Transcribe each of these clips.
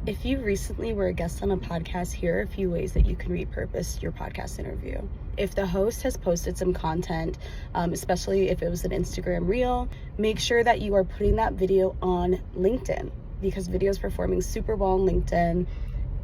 If you recently were a guest on a podcast, here are a few ways that you can repurpose your podcast interview. If the host has posted some content, especially if it was an Instagram reel, make sure that you are putting that video on LinkedIn, because video is performing super well on LinkedIn.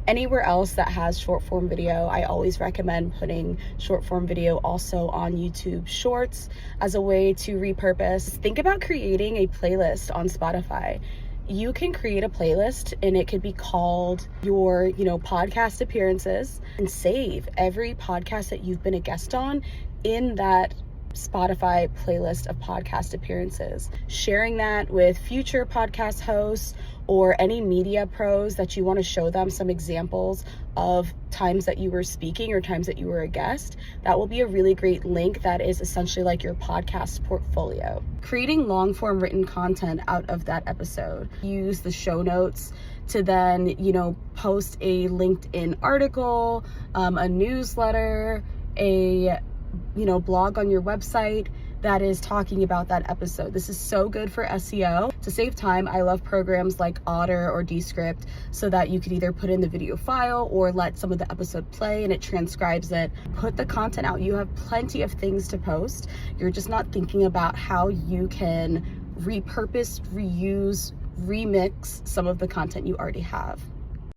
Anywhere else that has short form video, I always recommend putting short form video also on YouTube Shorts as a way to repurpose. Think about creating a playlist on Spotify. You can create a playlist and it could be called your, podcast appearances, and save every podcast that you've been a guest on in that Spotify playlist of podcast appearances. Sharing that with future podcast hosts or any media pros that you want to show them some examples of times that you were speaking or times that you were a guest. That will be a really great link that is essentially like your podcast portfolio. Creating long form written content out of that episode. Use the show notes to then, post a LinkedIn article, a newsletter, a blog on your website that is talking about that episode. This is so good for SEO. To save time, I love programs like Otter or Descript so that you can either put in the video file or let some of the episode play and it transcribes it. Put the content out. You have plenty of things to post. You're just not thinking about how you can repurpose, reuse, remix some of the content you already have.